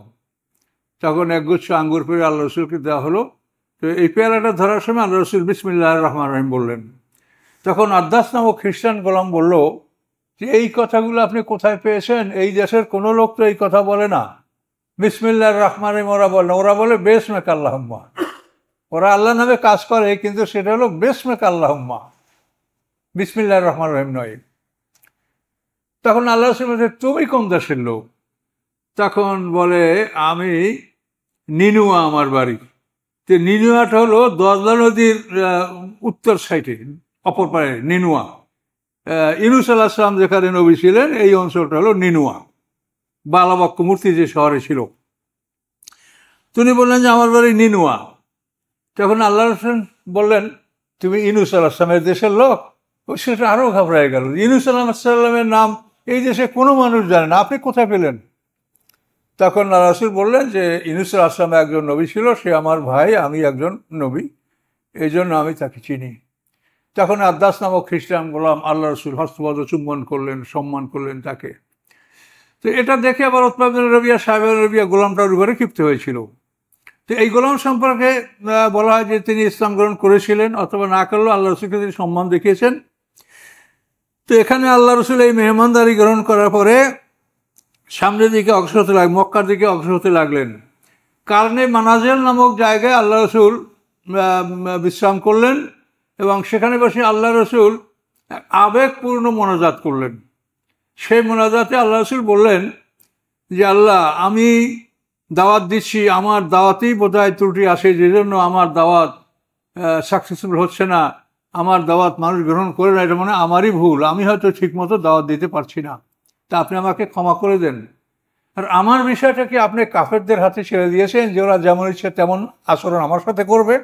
তখন একগুচ্ছ আঙ্গুর পেড়ে আল্লাহ রসুলকে দেওয়া হলো। তো এই পেয়ালাটা ধরার সময় আল্লাহ রসুল বিসমিল্লাহির রহমানির রহিম বললেন। তখন আদ্দাস নামক খ্রিস্টান গোলাম বলল যে এই কথাগুলো আপনি কোথায় পেয়েছেন? এই দেশের কোনো লোক তো এই কথা বলে না। বিসমিল্লাহির রহমানির রহিম ওরা বলে না, ওরা বলে বিসমিকা আল্লাহুম্মা। ওরা আল্লাহ নামে কাজ করে, কিন্তু সেটা হলো বিসমিকা আল্লাহুম্মা, বিসমিল্লাহির রহমানির রহিম নয়। তখন আল্লাহ রসুল বলছে তুমি কোন দেশের লোক? তখন বলে আমি নিনুয়া, আমার বাড়ি। তো নিনুয়াটা হলো দজলা নদীর উত্তর সাইডে, অপর পারে নিনুয়া। ইউনূস আলাইহিস সালাম যেখানে নবী ছিলেন এই অঞ্চলটা হলো নিনুয়া, বালাবক্ষ মূর্তি যে শহরে ছিল। তিনি বললেন যে আমার বাড়ি নিনুয়া। তখন আল্লাহ রসুল বললেন তুমি ইউনূস আলাইহিস সালামের দেশের লোক? সেটা আরও ঘাবড়ায় গেল। ইউনূস আলাইহিস সালামের নাম এই দেশে কোনো মানুষ জানে না, আপনি কোথায় পেলেন? তখন আল্লাহ রাসূল বললেন যে ইউনূস আলাইহিস সালাম একজন নবী ছিল, সে আমার ভাই, আমি একজন নবী, এই জন্য আমি তাকে চিনি। তখন আদ্দাস নামক খ্রিস্টান গোলাম আল্লাহ রসুল হস্তবদ্ধ চুম্বন করলেন, সম্মান করলেন তাকে। তো এটা দেখে আবার উতবা বিন রবিয়া সাইবা বিন রবিয়া গোলামটার উপরে ক্ষিপ্ত হয়েছিল। তো এই গোলাম সম্পর্কে বলা হয় যে তিনি ইসলাম গ্রহণ করেছিলেন অথবা না করলেও আল্লাহ রসুলকে তিনি সম্মান দেখিয়েছেন। তো এখানে আল্লাহ রসুল এই মেহমানদারি গ্রহণ করার পরে সামনের দিকে অগ্রসর হতে লাগলেন, মক্কার দিকে অগ্রসর হতে লাগলেন। কারণে মানাজেল নামক জায়গায় আল্লাহ রসুল বিশ্রাম করলেন এবং সেখানে বসে আল্লাহ রসুল আবেগপূর্ণ মোনাজাত করলেন। সেই মোনাজাতে আল্লাহ রসুল বললেন যে আল্লাহ, আমি দাওয়াত দিচ্ছি, আমার দাওয়াতেই বোধহয় ত্রুটি আসে, যে জন্য আমার দাওয়াত সাকসেসফুল হচ্ছে না, আমার দাওয়াত মানুষ গ্রহণ করে না, এটা মনে আমারই ভুল, আমি হয়তো ঠিকমতো দাওয়াত দিতে পারছি না, তা আপনি আমাকে ক্ষমা করে দেন। আর আমার বিষয়টা কি আপনি কাফেরদের হাতে ছেড়ে দিয়েছেন যে ওরা যেমন ইচ্ছে তেমন আচরণ আমার সাথে করবে?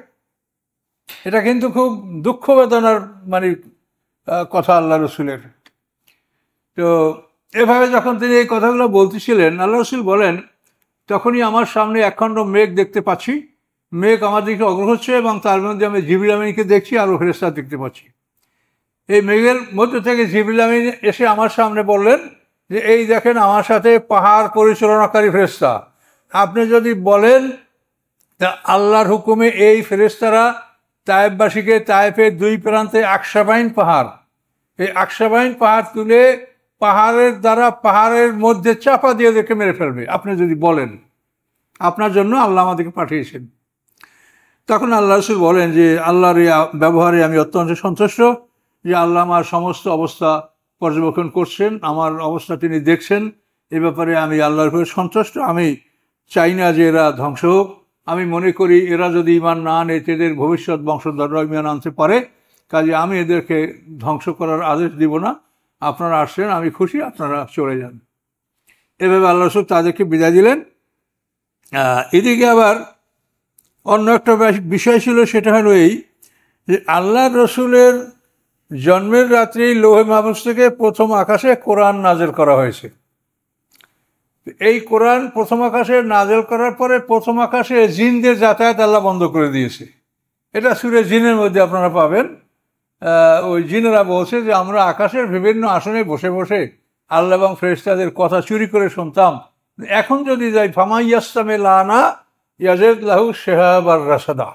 এটা কিন্তু খুব দুঃখ বেদনার কথা আল্লাহ রসুলের। তো এভাবে যখন তিনি এই কথাগুলো বলতেছিলেন, আল্লাহ রসুল বলেন তখনই আমার সামনে একখণ্ড মেঘ দেখতে পাচ্ছি, মেঘ আমার দিকে অগ্রসর হচ্ছে এবং তার মধ্যে আমি জিবরিল আমিনকে দেখছি, আরও ফেরেশতা দেখতে পাচ্ছি। এই মেঘের মধ্যে থেকে জিবরিল আমিন এসে আমার সামনে বললেন যে এই দেখেন আমার সাথে পাহাড় পরিচালনাকারী ফেরেশতা, আপনি যদি বলেন তা আল্লাহর হুকুমে এই ফেরেশতারা তায়েফবাসীকে তায়েফের দুই প্রান্তে আকসাবাইন পাহাড়, এই আকসাবাইন পাহাড় তুলে পাহাড়ের দ্বারা পাহাড়ের মধ্যে চাপা দিয়ে দেখে মেরে ফেলবে, আপনি যদি বলেন আপনার জন্য আল্লাহ আমাদেরকে পাঠিয়েছেন। তখন আল্লাহ রসুল বলেন যে আল্লাহর এই ব্যবহারে আমি অত্যন্ত সন্তুষ্ট, যে আল্লাহ আমার সমস্ত অবস্থা পর্যবেক্ষণ করছেন, আমার অবস্থা তিনি দেখছেন, এ ব্যাপারে আমি আল্লাহর উপরে সন্তুষ্ট। আমি চাই না যে এরা ধ্বংস হোক, আমি মনে করি এরা যদি ঈমান না আনে এদের ভবিষ্যৎ বংশধররা ঈমান আনতে পারে, কাজে আমি এদেরকে ধ্বংস করার আদেশ দিব না, আপনারা আসছেন, আমি খুশি, আপনারা চলে যান। এভাবে আল্লাহ রসুল তাদেরকে বিদায় দিলেন। এদিকে আবার অন্য একটা বিষয় ছিল, সেটা হলো এই যে আল্লাহ রসুলের জন্মের রাত্রি লৌহে মাহফুজ থেকে প্রথম আকাশে কোরআন নাজেল করা হয়েছে। এই কোরআন প্রথম আকাশে নাজেল করার পরে প্রথম আকাশে জিনদের যাতায়াত আল্লাহ বন্ধ করে দিয়েছে। এটা সূরা জিনের মধ্যে আপনারা পাবেন। ওই জিনেরা বলছে যে আমরা আকাশের বিভিন্ন আসনে বসে বসে আল্লাহ এবং ফেরেশতাদের কথা চুরি করে শুনতাম, এখন যদি যাই ফামাইয়াস্তামে লানা ইয়াজেদ লাহু শেহাব আর রাসাদা,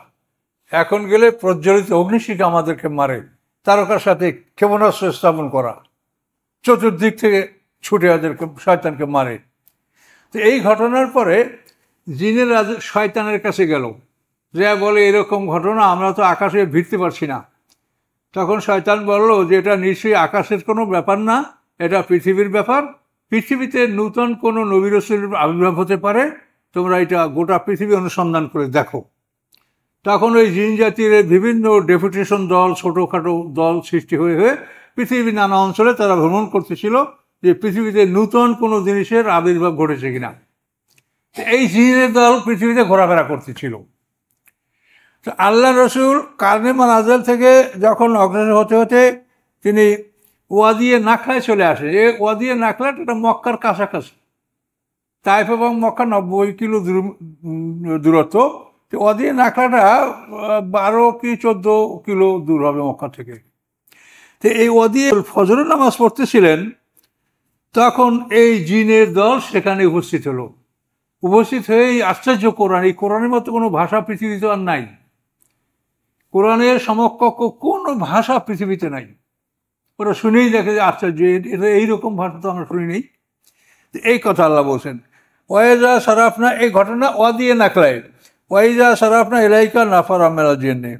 এখন গেলে প্রজ্বলিত অগ্নিশিখা আমাদেরকে মারে, তারকার সাথে ক্ষেপণাস্ত্র স্থাপন করা, চতুর্দিক থেকে ছুটে ওদেরকে শয়তানকে মারে। তো এই ঘটনার পরে জিনেরা শয়তানের কাছে গেল যে বলে এরকম ঘটনা, আমরা তো আকাশে ভিড়তে পারছি না। তখন শয়তান বলল যে এটা নিশ্চয়ই আকাশের কোনো ব্যাপার না, এটা পৃথিবীর ব্যাপার। পৃথিবীতে নূতন কোনো নবী রাসূলের আবির্ভাব হতে পারে, তোমরা এটা গোটা পৃথিবী অনুসন্ধান করে দেখো। তখন ওই জিন জাতির বিভিন্ন ডেপুটেশন দল, ছোটোখাটো দল সৃষ্টি হয়ে হয়ে পৃথিবীর নানা অঞ্চলে তারা ভ্রমণ করতেছিল যে পৃথিবীতে নূতন কোনো জিনিসের আবির্ভাব ঘটেছে কিনা। এই জিনের দল পৃথিবীতে ঘোরাফেরা করতেছিল। তো আল্লাহ রসুল কারনে মানাজাল থেকে যখন অগ্রসর হতে হতে তিনি ওয়াদিয়ে নাখলায় চলে আসে। এই ওয়াদিয়ে নাখলাটা এটা মক্কার কাছাকাছি, তাইফ এবং মক্কা 90 কিলো দূরত্ব। তো ওয়াদিয়ে নাখলাটা 12 কি 14 কিলো দূর হবে মক্কা থেকে। তো এই ওয়াদিয়ে ফজরের নামাজ পড়তেছিলেন, তখন এই জিনের দল সেখানে উপস্থিত হলো। উপস্থিত হয়ে এই আশ্চর্য কোরআন, এই কোরআনের মতো কোনো ভাষা পৃথিবীতে আর নাই। কোরআনের সমকক্ষ কোনো ভাষা পৃথিবীতে নাই। ওরা শুনেই দেখে যে আশ্চর্য, এটা এইরকম ভাষা তো আমরা শুনি নেই। এই কথা আল্লাহ বলছেন, ওয়াইজা সারাফনা, এই ঘটনা ওয়াদিয়ে নাখলায়, ওয়াইজা সারাফনা এলাইকা নাফার আমেলা জেনে,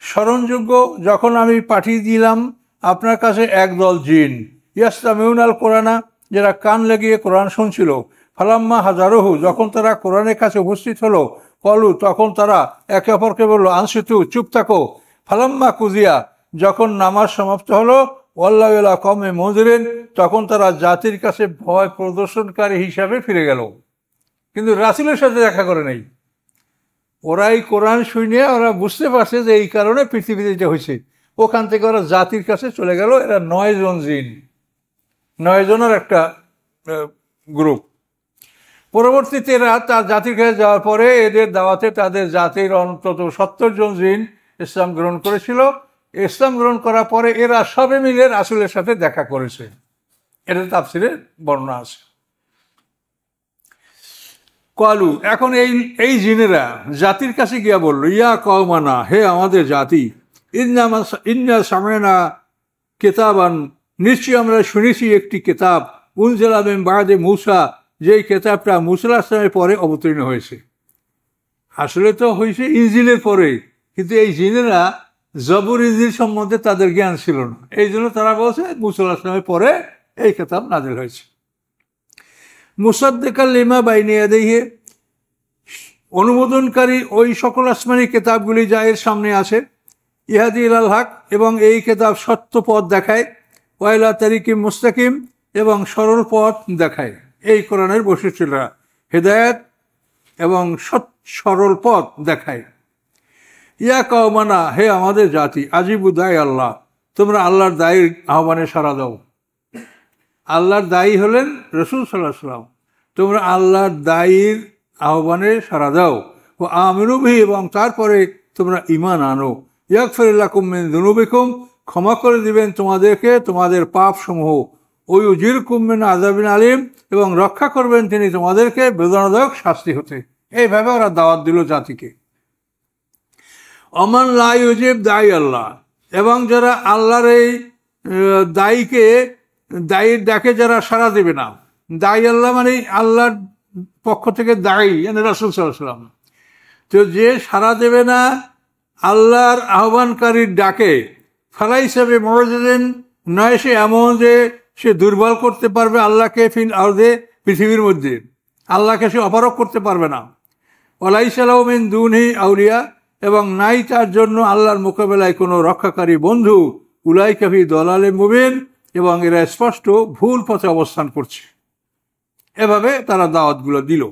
স্মরণযোগ্য যখন আমি পাঠিয়ে দিলাম আপনার কাছে একদল জিন, ইয়াস্তামিউন আল কোরআনা, যারা কান লাগিয়ে কোরআন শুনছিল, ফালাম্মা হাজারহু, যখন তারা কোরআনের কাছে উপস্থিত হলো, কলু, তখন তারা একে অপরকে বলল, আনসিতু, চুপ থাকো। ফালাম্মা কুজিয়া, যখন নামাজ সমাপ্ত হলো, ওয়াল্লাহ কমে মজরেন, তখন তারা জাতির কাছে ভয় প্রদর্শনকারী হিসাবে ফিরে গেল, কিন্তু রাসূলের সাথে দেখা করে নেই। ওরাই কোরআন শুনে ওরা বুঝতে পারছে যে এই কারণে পৃথিবীতে যেটা হয়েছে, ওখান থেকে ওরা জাতির কাছে চলে গেল। এরা 9 জন জিন, 9 জনের একটা গ্রুপ। পরবর্তীতে এরা তার জাতির কাছে যাওয়ার পরে এদের দাওয়াতে তাদের জাতির অন্তত 70 জন জিন ইসলাম গ্রহণ করেছিল। ইসলাম গ্রহণ করার পরে এরা সবে মিলে রাসূলের সাথে দেখা করেছে, এটা তাফসিরে বর্ণনা আছে। কালু, এখন এই জিনেরা জাতির কাছে গিয়া বলল, ইয়া কওমানা, হে আমাদের জাতি, ইন্না সামিনা কিতাবান, নিশ্চয়ই আমরা শুনেছি একটি কিতাব, উনজিলা মিন বা'দে মূসা, যেই কিতাবটা মূসা আলাইহিস সালামের পরে অবতীর্ণ হয়েছে। আসলে তো হয়েছে ইনজিলের পরে, কিন্তু এই জিনেরা জবুর ইনজিল সম্বন্ধে তাদের জ্ঞান ছিল না, এই জন্য তারা বলছে মূসা আলাইহিস সালামের পরে এই কিতাব নাযিল হয়েছে। মুসাদ্দিকাল লিমা বাইনা ইয়াদাইহি, অনুমোদনকারী ওই সকল আসমানি কিতাবগুলি যা এর সামনে আছে, ইহাদি ইলাল হক, এবং এই কিতাব সত্য পথ দেখায়, ওয়াইলা তারিকিম মুস্তাকিম, এবং সরল পথ দেখায়। এই কোরআনের বৈশিষ্ট্যটা হেদায়েত এবং সরল পথ দেখায়। ইয়া কওমানা, হে আমাদের জাতি, আজিবু দায় আল্লাহ, তোমরা আল্লাহর দায়ীর আহ্বানে সাড়া দাও। আল্লাহর দায়ী হলেন রাসূল সাল্লাল্লাহু আলাইহি ওয়াসাল্লাম, তোমরা আল্লাহর দায়ীর আহ্বানে সাড়া দাও। ও আমিনু বিহি, এবং তারপরে তোমরা ঈমান আনো। ইয়াগফির লাকুম মিন যুনুবিকুম, ক্ষমা করে দিবেন তোমাদেরকে তোমাদের পাপ সমূহ। ও ইউজিরকুম মিন আযাবিন আলিম, এবং রক্ষা করবেন তিনি তোমাদেরকে বেদনাদায়ক শাস্তি হতে। এইভাবে ওরা দাওয়াত দিল জাতিকে। অমান লা ইউজিব দাই আল্লাহ, এবং যারা আল্লাহর এই দায়ীর ডাকে যারা সাড়া দেবে না, দায়ী আল্লাহ মানে আল্লাহর পক্ষ থেকে দায়ী, মানে রাসূল সাল্লাল্লাহু আলাইহি ওয়াসাল্লাম। তো যে সাড়া দেবে না আল্লাহর আহ্বানকারীর ডাকে, ফালাই হিসাবে মুজিজিন, নয় সে এমন যে সে দুর্বল করতে পারবে আল্লাহকে ফিল আরদে, পৃথিবীর মধ্যে আল্লাহকে সে অপারক করতে পারবে না। ওয়ালাইসা লাহু মিন দুনিহি আউলিয়া, এবং নাই তার জন্য আল্লাহর মোকাবেলায় কোনো রক্ষাকারী বন্ধু। উলাইকা ফি দালালিম মুবিন, এবং এরা স্পষ্ট ভুল পথে অবস্থান করছে। এভাবে তারা দাওয়াতগুলো দিল।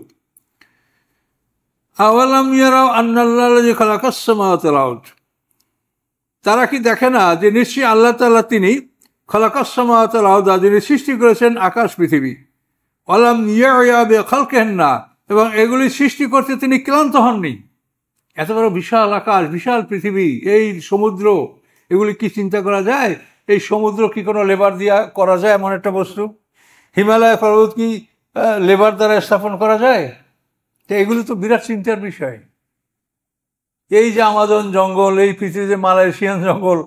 আওয়ালাম ইয়ারাও আন্নাল্লাযী খালাকাস সামাওয়াতি ওয়াল আরদ, তারা কি দেখে না যে নিশ্চয়ই আল্লাহ তাআলা তিনি খালাকাস সামাওয়াতি ওয়াল আরদ, যিনি সৃষ্টি করেছেন আকাশ পৃথিবী। ওয়ালাম ইয়ায়া বিখালকিহিন্না, এবং এগুলি সৃষ্টি করতে তিনি ক্লান্ত হননি। এত বড় বিশাল আকাশ, বিশাল পৃথিবী, এই সমুদ্র, এগুলি কি চিন্তা করা যায়? এই সমুদ্র কি কোনো লেবার দিয়া করা যায় এমন একটা বস্তু? হিমালয় পর্বত কি লেবার দ্বারা স্থাপন করা যায়? তো এগুলি তো বিরাট চিন্তার বিষয়। এই যে আমাজন জঙ্গল, এই পৃথিবীতে মালয়েশিয়ান জঙ্গল,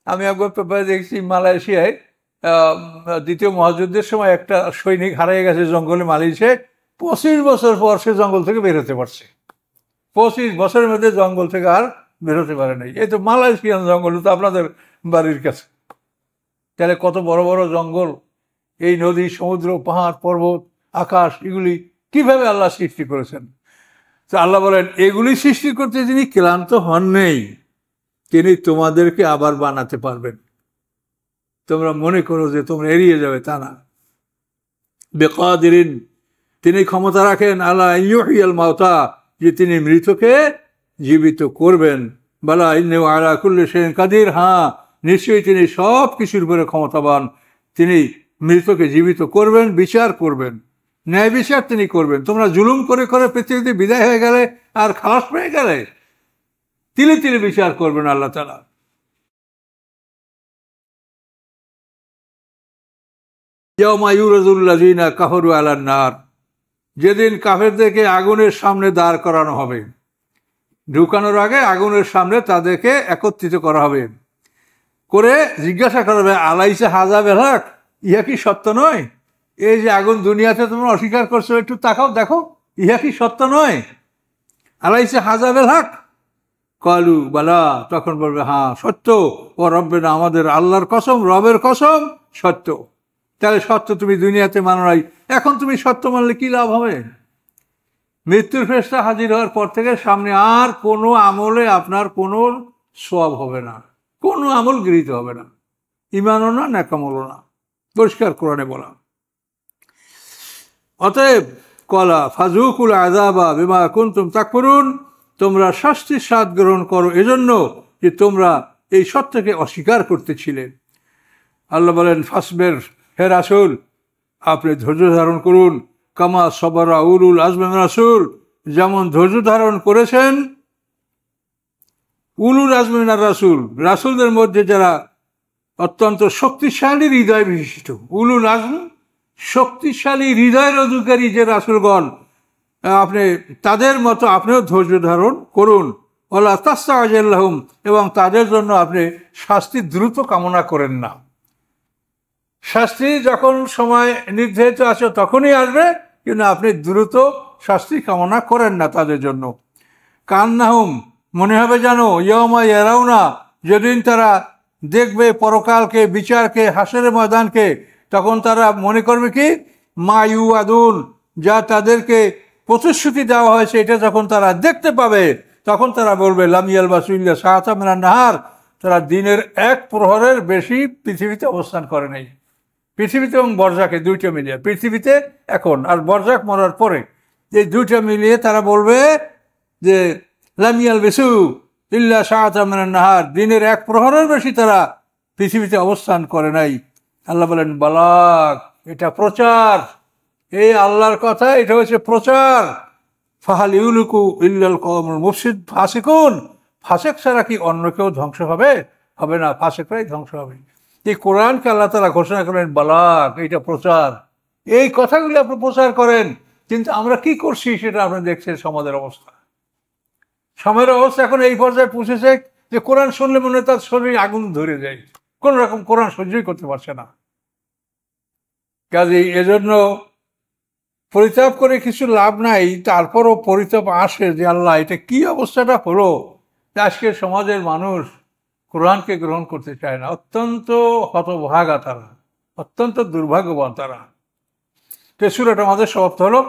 আমি একবার পেপারে দেখছি মালয়েশিয়ায় দ্বিতীয় মহাযুদ্ধের সময় একটা সৈনিক হারিয়ে গেছে জঙ্গলে মালয়েশিয়ায়, 25 বছর পর সে জঙ্গল থেকে বের হতে পারছে। 25 বছরের মধ্যে জঙ্গল থেকে আর বেরোতে পারে নাই। এই তো মালয়েশিয়ান জঙ্গল, তো আপনাদের বাড়ির কাছে। তাহলে কত বড় বড় জঙ্গল, এই নদী, সমুদ্র, পাহাড়, পর্বত, আকাশ, এগুলি কিভাবে আল্লাহ সৃষ্টি করেছেন। তো আল্লাহ বলেন, এগুলি সৃষ্টি করতে যিনি ক্লান্ত হন নেই, তিনি তোমাদেরকে আবার বানাতে পারবেন। তোমরা মনে করো যে তোমরা এড়িয়ে যাবে, তা না। বেকাদিরিন, তিনি ক্ষমতা রাখেন আলা ইউহিয়াল মাউতা, যে তিনি মৃতকে জীবিত করবেন। বালা ইন্নাহু আলা কুল্লি শাইইন কাদির, হ্যাঁ নিশ্চয়ই তিনি সব কিছুর উপরে ক্ষমতাবান। তিনি মৃতকে জীবিত করবেন, বিচার করবেন, ন্যায় বিচার তিনি করবেন। তোমরা জুলুম করে করে পৃথিবীতে বিদায় হয়ে গেলে আর খালাস পেয়ে গেলে, তিলে তিলে বিচার করবেন আল্লাহ তাআলা। ইয়াউমা ইউরাদুল্লাযিনা কাফারু আলান নার, যেদিন কাফেরদেরকে আগুনের সামনে দাঁড় করানো হবে, ঢুকানোর আগে আগুনের সামনে তাদেরকে একত্রিত করা হবে, করে জিজ্ঞাসা করা হবে, আলাইসা হাযা বিল হক, ইহা কি সত্য নয়? এই যে আগুন দুনিয়াতে তোমরা অস্বীকার করছো, একটু তাকাও দেখো, ইহা কি সত্য নয়? আলাইসা হাযা বিল হক, কালু বালা, তখন বলবে হ্যাঁ সত্য। ও রব্বেনা, আমাদের আল্লাহর কসম, রবের কসম, সত্য। তাহলে সত্য তুমি দুনিয়াতে মানো নাই, এখন তুমি সত্য মানলে কি লাভ হবে? মৃত্যুর ফেরেশতা হাজির হওয়ার পর থেকে সামনে আর কোনো আমলে আপনার কোনো সওয়াব হবে না, কোনো আমল গৃহীত হবে না, ঈমানও না, নেকামলও না, পরিষ্কার কোরআনে বলা। অতএব কলা ফাজুকুল আযাবা বিমা কুনতুম তাকফুরুন, তোমরা শাস্তির স্বাদ গ্রহণ করো এজন্য যে তোমরা এই সত্যকে অস্বীকার করতেছিলে। আল্লাহ বলেন, ফাসবের, হে রাসূল আপনি ধৈর্য ধারণ করুন, কামা সবারা উলুল আজমি মিনার রাসূল, যেমন ধৈর্য ধারণ করেছেন উলুল আজমি মিনার রাসূল, রাসূলদের মধ্যে যারা অত্যন্ত শক্তিশালী হৃদয় বিশিষ্ট। উলুল আজম, শক্তিশালী হৃদয়ের অধিকারী যে রাসূলগণ, আপনি তাদের মতো আপনিও ধৈর্য ধারণ করুন। ওয়ালা তাস্তা'জিল লাহুম, এবং তাদের জন্য আপনি শাস্তি দ্রুত কামনা করেন না। শাস্তি যখন সময় নির্ধারিত আছে তখনই আসবে, কিন্তু আপনি দ্রুত শাস্তি কামনা করেন না তাদের জন্য। কান্নাহুম, মনে হবে জানো, ইয়াউমা ইয়ারাউনা, যেদিন তারা দেখবে পরকালকে, বিচারকে, হাসরের ময়দানকে, তখন তারা মনে করবে কি, মা ইউআদুন, যা তাদেরকে প্রতিশ্রুতি দেওয়া হয়েছে, এটা যখন তারা দেখতে পাবে তখন তারা বলবে লাম ইয়ালবাসু ইল্লা সাআতাম মিনান নাহার, তারা দিনের এক প্রহরের বেশি পৃথিবীতে অবস্থান করে নাই। পৃথিবীতে এবং বরজাকে দুইটা মিলিয়ে, পৃথিবীতে এখন আর বরজাক মরার পরে, এই দুইটা মিলিয়ে তারা বলবে যে লাম ইয়ালবাসু ইল্লা সাআতাম মিনান নাহার, দিনের এক প্রহরের বেশি তারা পৃথিবীতে অবস্থান করে নাই। আল্লাহ বলেন, বালাগ, এটা প্রচার, এই আল্লাহর কথা, এটা হচ্ছে প্রচার। ফাহাল ইউলুকু ইল্লাল কওমুল মুফসিদ ফাসিকুন, ফাসেক ছাড়া কি অন্য কেউ ধ্বংস হবে? হবে না, ফাসেকরাই ধ্বংস হবে। এই কোরআনকে আল্লাহ তাআলা ঘোষণা করেন বালাগ, এটা প্রচার, এই কথাগুলি আপনি প্রচার করেন। কিন্তু আমরা কি করছি সেটা আপনি দেখছেন সমাজের অবস্থা। সমাজের অবস্থা এখন এই পর্যায়ে পৌঁছেছে যে কোরআন শুনলে মনে হয় তার শরীরে আগুন ধরে যায়, কোন রকম কোরআন সহ্যই করতে পারছে না। কাজেই এজন্য পরিতাপ করে কিছু লাভ নাই। তারপরও পরিতাপ আসে যে আল্লাহ, এটা কি অবস্থাটা হলো, আজকের সমাজের মানুষ কোরআনকে গ্রহণ করতে চায় না। অত্যন্ত হতভাগা তারা, অত্যন্ত দুর্ভাগ্যবান তারা। তো সূরাটা আমাদের সমাপ্ত হলো।